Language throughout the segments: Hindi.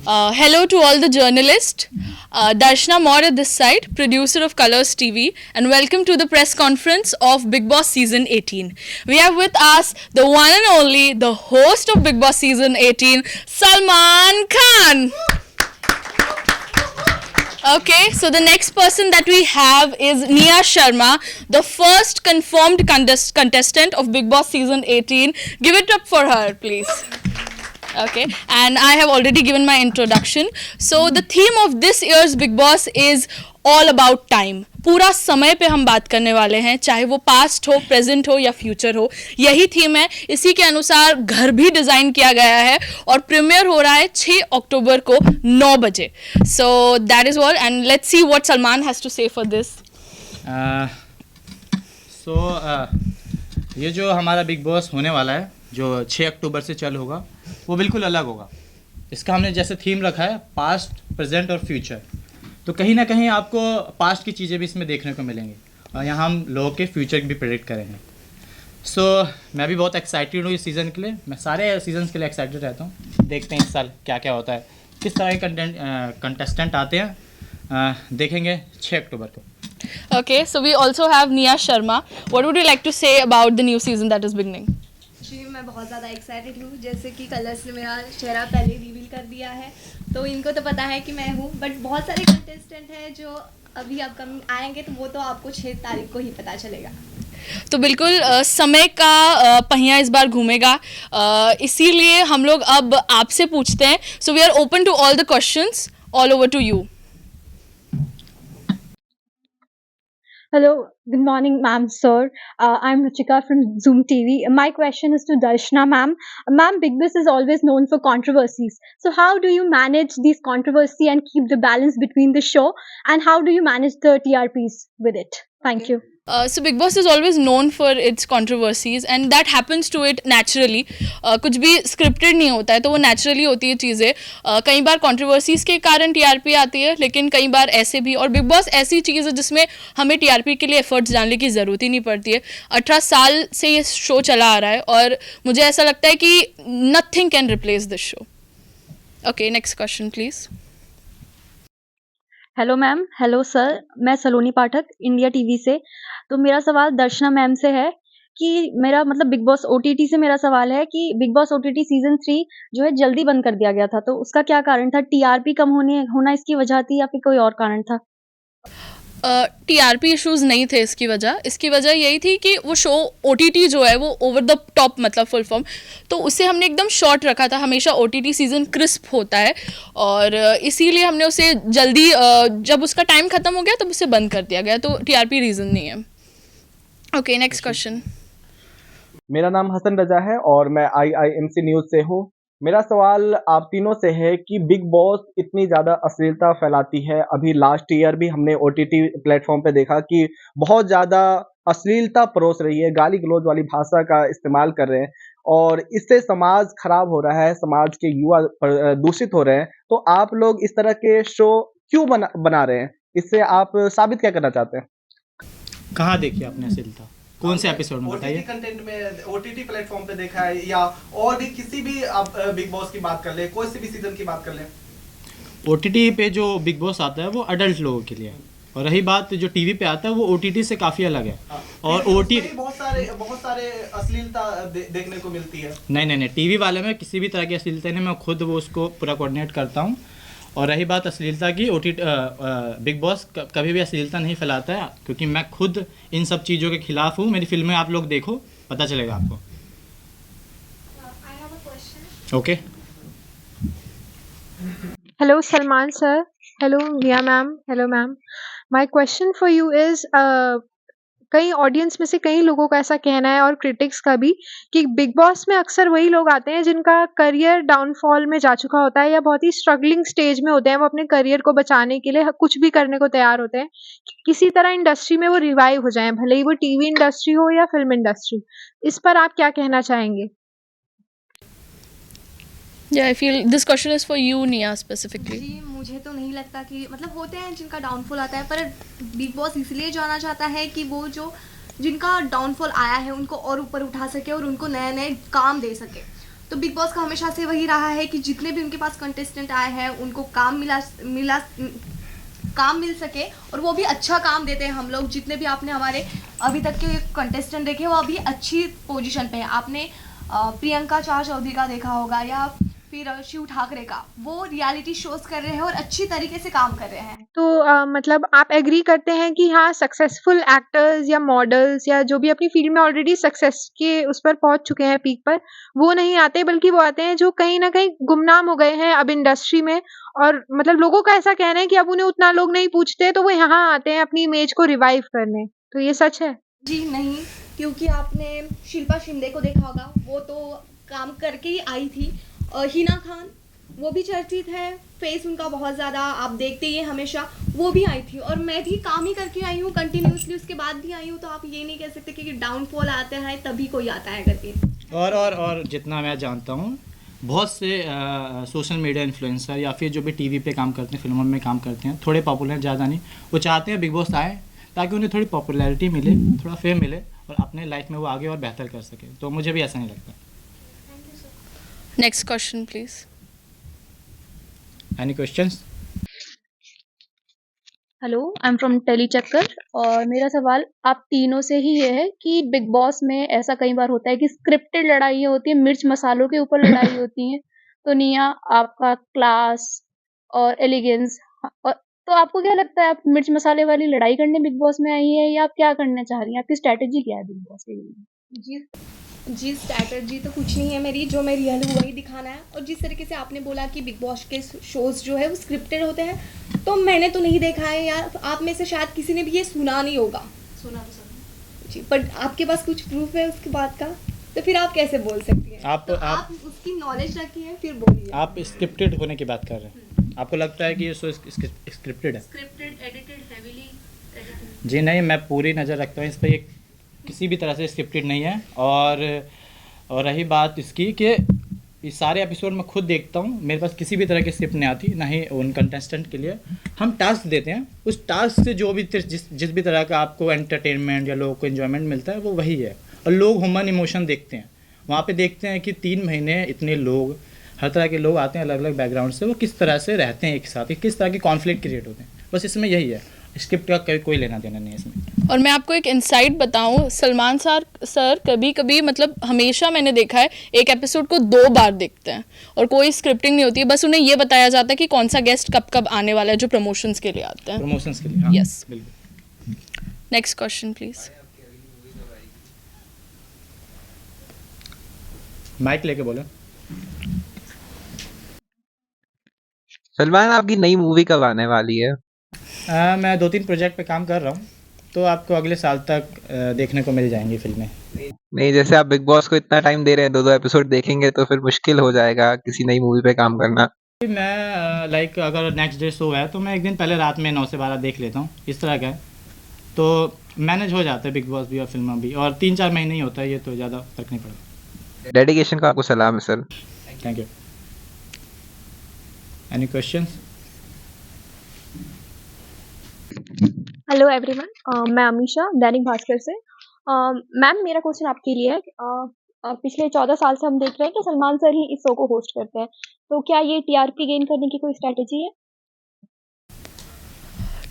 Hello to all the journalists. Darshana Moore at this side, producer of Colors TV, and welcome to the press conference of Big Boss Season 18. We have with us the one and only, the host of Big Boss Season 18, Salman Khan. Okay, so the next person that we have is Nia Sharma, the first confirmed contestant of Big Boss Season 18. Give it up for her, please. Okay, and I have already given my introduction. So the theme of this year's Big Boss is all about time. पूरा समय पे हम बात करने वाले हैं, चाहे वो पास्ट हो, प्रेजेंट हो या फ्यूचर हो. यही थीम है. इसी के अनुसार घर भी डिज़ाइन किया गया है और प्रीमियर हो रहा है 6 अक्टूबर को 9 बजे. So that is all and let's see what Salman has to say for this. ये जो हमारा बिग बॉस होने वाला है, जो 6 अक्टूबर से चालू होगा, वो बिल्कुल अलग होगा. इसका हमने जैसे थीम रखा है पास्ट, प्रेजेंट और फ्यूचर. तो कहीं ना कहीं आपको पास्ट की चीज़ें भी इसमें देखने को मिलेंगी और यहाँ हम लोगों के फ्यूचर भी प्रेडिक्ट करेंगे. सो मैं भी बहुत एक्साइटेड हूँ इस सीज़न के लिए. मैं सारे सीजन्स के लिए एक्साइटेड रहता हूँ. देखते हैं इस साल क्या क्या होता है, किस तरह के कंटेस्टेंट आते हैं, देखेंगे 6 अक्टूबर को. Okay, so we also have Nia Sharma. What would you like to say about the new season that is beginning? जी, मैं बहुत ज़्यादा एक्साइटेड हूँ. जैसे कि कलर्स ने मेरा चेहरा पहले रिवील कर दिया है, तो इनको तो पता है कि मैं हूँ. बट बहुत सारे कंटेस्टेंट हैं जो अभी अपकमिंग आएंगे, तो वो तो आपको 6 तारीख को ही पता चलेगा. तो बिल्कुल समय का पहिया इस बार घूमेगा, इसीलिए हम लोग अब आपसे पूछते हैं. So we are open to all the questions. All over to you. Hello, good morning, ma'am, sir. I'm Ruchika from Zoom TV. My question is to Darshana, ma'am. Ma'am, Big Boss is always known for controversies. So, how do you manage these controversy and keep the balance between the show? And how do you manage the TRPs with it? Thank you. So Big Boss is always known for its controversies and that happens to it naturally. कुछ भी scripted नहीं होता है, तो वो naturally होती है चीज़ें. कई बार controversies के कारण TRP आती है, लेकिन कई बार ऐसे भी. और Big Boss ऐसी चीज़ है जिसमें हमें TRP के लिए efforts डालने की ज़रूरत ही नहीं पड़ती है. 18 साल से ये शो चला आ रहा है और मुझे ऐसा लगता है कि nothing can replace this show. Okay, next question please. Hello ma'am, hello sir. मैं सलोनी पाठक, इंडिया टीवी से. तो मेरा सवाल दर्शना मैम से है कि मेरा मतलब बिग बॉस ओटीटी से मेरा सवाल है कि बिग बॉस ओटीटी सीजन 3 जो है जल्दी बंद कर दिया गया था, तो उसका क्या कारण था? टीआरपी कम होना इसकी वजह थी या फिर कोई और कारण था? टीआरपी इश्यूज़ नहीं थे इसकी वजह यही थी कि वो शो ओटीटी जो है वो ओवर द टॉप मतलब फुल फॉर्म, तो उसे हमने एकदम शॉर्ट रखा था. हमेशा ओटीटी सीज़न क्रिस्प होता है और इसीलिए हमने उसे जल्दी जब उसका टाइम ख़त्म हो गया तब उसे बंद कर दिया गया. तो टीआरपी रीज़न नहीं है. Okay, next question. मेरा नाम हसन रजा है और मैं IIMC न्यूज़ से हूँ. मेरा सवाल आप तीनों से है कि बिग बॉस इतनी ज़्यादा अश्लीलता फैलाती है. अभी लास्ट ईयर भी हमने OTT प्लेटफॉर्म पे देखा कि बहुत ज़्यादा अश्लीलता परोस रही है, गाली गलौज वाली भाषा का इस्तेमाल कर रहे हैं और इससे समाज खराब हो रहा है, समाज के युवा दूषित हो रहे हैं. तो आप लोग इस तरह के शो क्यों बना रहे हैं? इससे आप साबित क्या करना चाहते हैं? कहाँ देखिए आपने अश्लीलता? कौन से एपिसोड में बताइए? OTT कंटेंट में, OTT प्लेटफॉर्म पे देखा है या और भी किसी भी आप बिग बॉस की बात कर ले, कोई सी भी सीजन की बात कर ले. OTT पे जो बिग बॉस आता है वो अडल्ट लोगों के लिए है और रही बात जो टीवी पे आता है वो OTT से काफ़ी अलग है. और OTT बहुत सारे अश्लीलता देखने को मिलती है. नहीं, टीवी वाले में किसी भी तरह की अश्लीलता नहीं. मैं खुद वो उसको पूरा कोऑर्डिनेट करता हूँ. और रही बात अश्लीलता की, बिग बॉस कभी भी अश्लीलता नहीं फैलाता है क्योंकि मैं खुद इन सब चीज़ों के खिलाफ हूँ. मेरी फिल्में आप लोग देखो, पता चलेगा आपको. Okay. Hello, Salman sir. Hello, Nia ma'am. Hello, ma'am. My question for you is, कई ऑडियंस में से कई लोगों का ऐसा कहना है और क्रिटिक्स का भी कि बिग बॉस में अक्सर वही लोग आते हैं जिनका करियर डाउनफॉल में जा चुका होता है या बहुत ही स्ट्रगलिंग स्टेज में होते हैं. वो अपने करियर को बचाने के लिए कुछ भी करने को तैयार होते हैं कि किसी तरह इंडस्ट्री में वो रिवाइव हो जाएं, भले ही वो टीवी इंडस्ट्री हो या फिल्म इंडस्ट्री. इस पर आप क्या कहना चाहेंगे? Yeah, I feel this question is for you, Nia, specifically. जी, मुझे तो नहीं लगता कि मतलब होते हैं जिनका डाउनफॉल आता है, पर बिग बॉस इसलिए जाना चाहता है कि वो जो जिनका डाउनफॉल आया है उनको और ऊपर उठा सके और उनको नए नए काम दे सके. तो बिग बॉस का हमेशा से वही रहा है कि जितने भी उनके पास कंटेस्टेंट आए हैं उनको काम मिल सके, और वो भी अच्छा काम देते हैं। हम लोग जितने भी आपने हमारे अभी तक के कंटेस्टेंट देखे वो अभी अच्छी पोजीशन पे है। आपने प्रियंका चा चौधरी का देखा होगा या फिर शिव ठाकरे का, वो रियलिटी शोज कर रहे हैं और अच्छी तरीके से काम कर रहे हैं। तो मतलब आप एग्री करते हैं कि हाँ, सक्सेसफुल एक्टर्स या मॉडल्स या जो भी अपनी फील्ड में ऑलरेडी सक्सेस के उस पर पहुंच चुके हैं पीक पर, वो नहीं आते, बल्कि वो आते हैं जो कहीं ना कहीं गुमनाम हो गए हैं अब इंडस्ट्री में, और मतलब लोगों का ऐसा कहना है कि अब उन्हें उतना लोग नहीं पूछते, तो वो यहाँ आते हैं अपनी इमेज को रिवाइव करने। तो ये सच है? जी नहीं, क्योंकि आपने शिल्पा शिंदे को देखा होगा, वो तो काम करके ही आई थी। हिना खान, वो भी चर्चित है, फेस उनका बहुत ज़्यादा आप देखते ही हैं हमेशा, वो भी आई थी। और मैं भी काम ही करके आई हूँ कंटिन्यूसली, उसके बाद भी आई हूँ। तो आप ये नहीं कह सकते कि डाउनफॉल आते हैं तभी कोई आता है करके। और जितना मैं जानता हूँ, बहुत से सोशल मीडिया इन्फ्लुएंसर या फिर जो भी टीवी पे काम करते हैं, फिल्मों में काम करते हैं, थोड़े पॉपुलर, ज़्यादा नहीं, वो चाहते हैं बिग बॉस आए ताकि उन्हें थोड़ी पॉपुलैरिटी मिले, थोड़ा फेम मिले और अपने लाइफ में वो आगे और बेहतर कर सके। तो मुझे भी ऐसा नहीं लगता। Next question, please. Any questions? Hello, I am from telly Chakkar, और मेरा सवाल आप तीनों से ही ये है कि बिग बॉस में ऐसा कई बार होता है कि स्क्रिप्टेड लड़ाइयाँ होती हैं, मिर्च मसालों के ऊपर लड़ाई होती हैं। तो निया, आपका क्लास और एलिगेंस, और तो आपको क्या लगता है, आप मिर्च मसाले वाली लड़ाई करने बिग बॉस में आई है या आप क्या करना चाह रही हैं? आपकी स्ट्रैटेजी क्या है बिग बॉस के लिए? जी स्ट्रैटेजी तो कुछ नहीं है मेरी, जो मैं रियल हूँ वही दिखाना है। और जिस तरीके से आपने बोला कि बिग बॉस के शोज़ जो है वो स्क्रिप्टेड होते हैं, तो मैंने तो नहीं देखा है, या आप में से शायद किसी ने भी ये सुना नहीं होगा। सुना जी, बट आपके पास कुछ प्रूफ है उसके बाद का, तो फिर आप कैसे बोल सकती हैं? आप उसकी नॉलेज रखी है फिर बोलिए। आप स्क्रिप्टेड होने की बात कर रहे हैं, आपको लगता है कि ये शो स्क्रिप्टेड है? Scripted, edited, heavily edited. जी नहीं, मैं पूरी नज़र रखता हूँ इस पर, ये किसी भी तरह से स्क्रिप्टेड नहीं है। और रही बात इसकी कि ये सारे एपिसोड मैं खुद देखता हूँ, मेरे पास किसी भी तरह की स्क्रिप्ट नहीं आती, ना ही उन कंटेस्टेंट के लिए हम टास्क देते हैं। उस टास्क से जो भी जिस भी तरह का आपको एंटरटेनमेंट या लोगों को एंजॉयमेंट मिलता है वो वही है। और लोग ह्यूमन इमोशन देखते हैं, वहाँ पे देखते हैं कि 3 महीने इतने लोग, हर तरह के लोग आते हैं अलग अलग बैकग्राउंड से, वो किस तरह से रहते हैं एक साथ, किस तरह के कॉन्फ्लिक्ट क्रिएट होते हैं। बस इसमें यही है, स्क्रिप्ट का कोई लेना देना नहीं है इसमें। और मैं आपको एक इंसाइट बताऊं, सलमान सर कभी कभी, मतलब हमेशा मैंने देखा है, एक एपिसोड को 2 बार देखते हैं और कोई स्क्रिप्टिंग नहीं होती है, बस उन्हें ये बताया जाता है कि कौन सा गेस्ट कब कब आने वाला है, जो प्रमोशंस के लिए आते हैं। प्रमोशंस के लिए, हाँ, Yes. बिल्कुल। Next question please. माइक लेके बोलो। सलमान, आपकी नई मूवी कब आने वाली है? मैं 2-3 प्रोजेक्ट पे काम कर रहा हूँ, तो आपको अगले साल तक देखने को मिल जाएंगी फिल्में। नहीं, जैसे आप बिग बॉस को इतना टाइम दे रहे हैं, 2-2 एपिसोड देखेंगे तो फिर मुश्किल हो जाएगा किसी नई मूवी पे काम करना। मैं लाइक अगर नेक्स्ट डे शो है तो मैं एक दिन पहले रात में 9 से 12 देख लेता हूँ, इस तरह का है, तो मैनेज हो जाता है बिग बॉस भी और फिल्म भी। और 3-4 महीने ही होता है ये, तो ज़्यादा फर्क नहीं पड़ता। डेडिकेशन का आपको सलाम है sir. Thank you. Any questions? Hello everyone, मैं अमीशा, दैनिक भास्कर से। मैम, मेरा क्वेश्चन आपके लिए है। पिछले 14 साल से हम देख रहे हैं कि सलमान सर ही इस शो को होस्ट करते हैं, तो क्या ये टीआरपी गेन करने की कोई स्ट्रैटेजी है?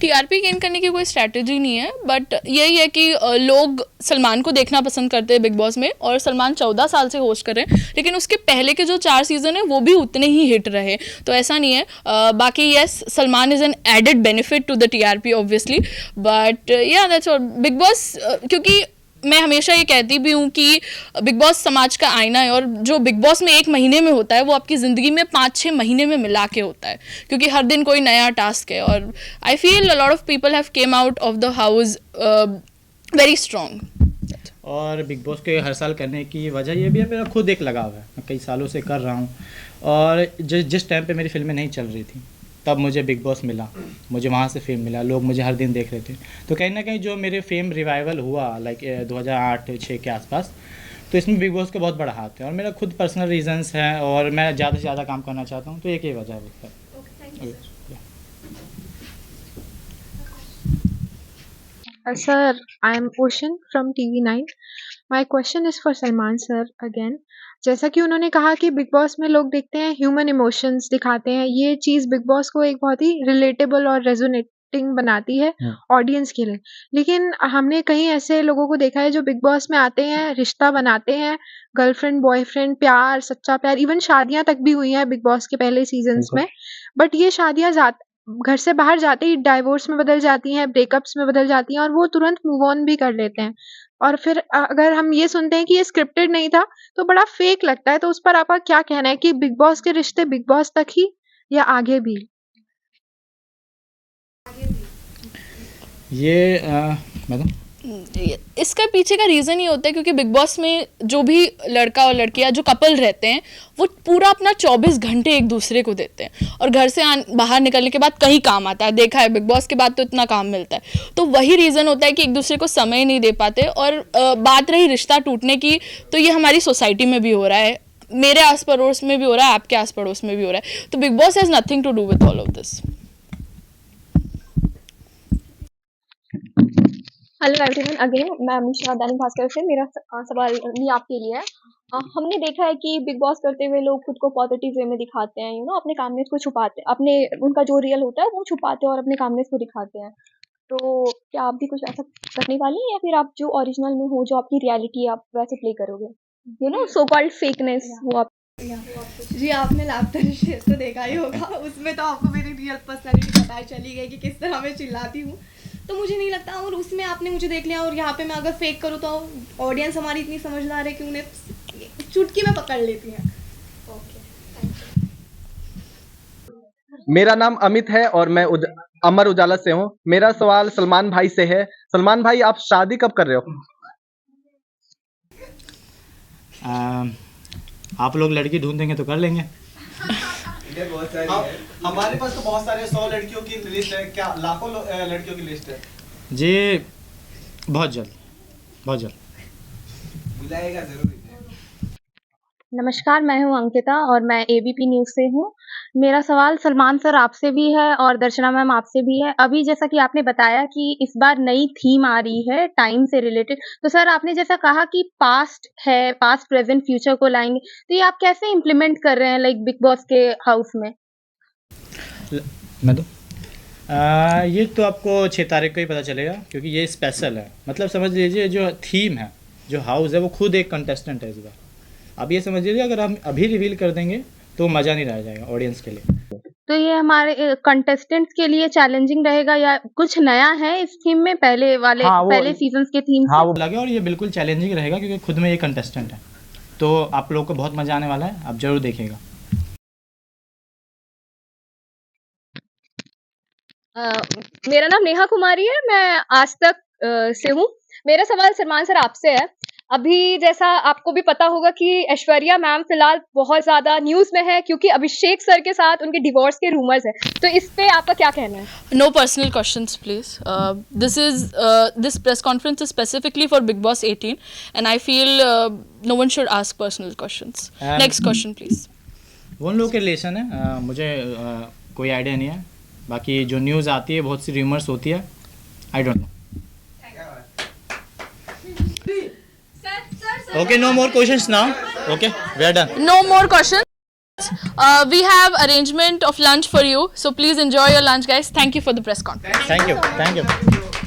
टीआरपी गेन करने की कोई स्ट्रैटेजी नहीं है, बट यही है कि लोग सलमान को देखना पसंद करते हैं बिग बॉस में, और सलमान 14 साल से होस्ट कर रहे हैं, लेकिन उसके पहले के जो 4 सीज़न है वो भी उतने ही हिट रहे, तो ऐसा नहीं है। बाकी yes, Salman is an added benefit to the TRP obviously, but yeah that's all. Bigg Boss, क्योंकि मैं हमेशा ये कहती भी हूँ कि बिग बॉस समाज का आईना है, और जो बिग बॉस में 1 महीने में होता है वो आपकी ज़िंदगी में 5-6 महीने में मिला के होता है, क्योंकि हर दिन कोई नया टास्क है। और I feel a lot of people have came out of the house very strong. और बिग बॉस के हर साल करने की वजह ये भी है, मेरा खुद एक लगाव है, मैं कई सालों से कर रहा हूँ। और जिस टाइम पे मेरी फिल्में नहीं चल रही थी तब मुझे बिग बॉस मिला, मुझे वहाँ से फेम मिला, लोग मुझे हर दिन देख रहे थे, तो कहीं ना कहीं जो मेरे फेम रिवाइवल हुआ लाइक 2008-06 के आसपास, तो इसमें बिग बॉस का बहुत बड़ा हाथ है। और मेरा खुद पर्सनल रीजंस हैं, और मैं ज़्यादा से ज़्यादा काम करना चाहता हूँ, तो एक ही वजह है उसका। Sir, I am ocean from TV9. My question is for Salman sir again. जैसा कि उन्होंने कहा कि बिग बॉस में लोग देखते हैं ह्यूमन इमोशंस दिखाते हैं, ये चीज़ बिग बॉस को एक बहुत ही रिलेटेबल और रेजोनेटिंग बनाती है ऑडियंस के लिए। लेकिन हमने कहीं ऐसे लोगों को देखा है जो बिग बॉस में आते हैं, रिश्ता बनाते हैं, गर्लफ्रेंड, बॉयफ्रेंड, प्यार, सच्चा प्यार, इवन शादियाँ तक भी हुई हैं बिग बॉस के पहले सीज़न्स में। बट ये शादियाँ घर से बाहर जाते ही डाइवोर्स में बदल जाती हैं, ब्रेकअप्स में बदल जाती हैं और वो तुरंत मूव ऑन भी कर लेते हैं। और फिर अगर हम ये सुनते हैं कि ये स्क्रिप्टेड नहीं था, तो बड़ा फेक लगता है। तो उस पर आपका क्या कहना है कि बिग बॉस के रिश्ते बिग बॉस तक ही या आगे भी? ये मैडम इसका पीछे का रीज़न ये होता है क्योंकि बिग बॉस में जो भी लड़का और लड़की या जो कपल रहते हैं वो पूरा अपना 24 घंटे एक दूसरे को देते हैं और घर से बाहर निकलने के बाद कहीं काम आता है। देखा है बिग बॉस के बाद तो इतना काम मिलता है, तो वही रीज़न होता है कि एक दूसरे को समय नहीं दे पाते। और बात रही रिश्ता टूटने की, तो ये हमारी सोसाइटी में भी हो रहा है, मेरे आस पड़ोस में भी हो रहा है, आपके आस पड़ोस में भी हो रहा है। तो Bigg Boss has nothing to do with all of this. Hello everyone again, Amisha अमीशा दैनिक भास्कर से। मेरा सवाल नहीं आपके लिए है। हमने देखा है कि बिग बॉस करते हुए लोग खुद को पॉजिटिव वे में दिखाते हैं, अपने कामनेस को छुपाते हैं, अपने उनका जो रियल होता है वो छुपाते हैं और अपने कामनेस को दिखाते हैं। तो क्या आप भी कुछ ऐसा करने वाली हैं या फिर आप जो ओरिजिनल में हो, जो आपकी रियलिटी है, आप वैसे प्ले करोगे? सो कॉल्ड फेकनेस वो आप। जी, आपने लाफ्टर शेयर तो देखा ही होगा, उसमें तो आपको मेरी रियल पर्सनैलिटी पता चली गई कि किस तरह मैं चिल्लाती हूँ। तो मुझे नहीं लगता, और उसमें आपने मुझे देख लिया और यहाँ पे मैं अगर फेक करूँ तो ऑडियंस हमारी इतनी समझदार है कि उन्हें चुटकी में पकड़ लेती है। ओके, मेरा नाम अमित है और मैं अमर उजाला से हूँ। मेरा सवाल सलमान भाई से है। सलमान भाई, आप शादी कब कर रहे हो? आप लोग लड़की ढूंढ देंगे तो कर लेंगे। हमारे पास तो बहुत सारे 100 लड़कियों की लिस्ट है, क्या लाखों लड़कियों की लिस्ट है? जी बहुत जल्द, बहुत जल्द बुलाएगा जरूर। नमस्कार, मैं हूं अंकिता और मैं एबीपी न्यूज़ से हूं। मेरा सवाल सलमान सर आपसे भी है और दर्शना मैम आपसे भी है। अभी जैसा कि आपने बताया कि इस बार नई थीम आ रही है टाइम से रिलेटेड, तो सर आपने जैसा कहा कि पास्ट है, पास्ट प्रेजेंट फ्यूचर को लाएंगे, तो ये आप कैसे इम्प्लीमेंट कर रहे हैं लाइक बिग बॉस के हाउस में? मैं तो ये तो आपको 6 तारीख को ही पता चलेगा क्योंकि ये स्पेशल है। मतलब समझ लीजिए जो थीम है, जो हाउस है, वो खुद एक कंटेस्टेंट है इस बार। अब ये समझ लीजिए अगर हम अभी रिवील कर देंगे तो मज़ा नहीं रह जाएगा ऑडियंस के लिए। तो ये हमारे कंटेस्टेंट्स के लिए चैलेंजिंग रहेगा या कुछ नया है इस थीम में पहले वाले पहले सीजन्स के थीम हाँ, से? वो लगे और ये बिल्कुल चैलेंजिंग रहेगा क्योंकि खुद में ये कंटेस्टेंट है, तो आप लोगों को बहुत मज़ा आने वाला है, आप ज़रूर देखिएगा। मेरा नाम नेहा कुमारी है, मैं आज तक से हूँ। मेरा सवाल सलमान सर आपसे है। अभी जैसा आपको भी पता होगा कि ऐश्वर्या मैम फिलहाल बहुत ज़्यादा न्यूज़ में है क्योंकि अभिषेक सर के साथ उनके डिवोर्स के रूमर्स है, तो इस पे आपका क्या कहना है? No personal questions, please. This press conference is specifically for Big Boss 18, and I feel no one should ask personal questions. Next question, please. वो उन लोगों के रिलेशन है, मुझे कोई आइडिया नहीं है। बाकी जो न्यूज़ आती है, बहुत सी रूमर्स होती है, I don't know. Okay, no more questions now. Okay, we are done. No more questions. We have arrangement of lunch for you, so please enjoy your lunch, guys. Thank you for the press conference. Thank you.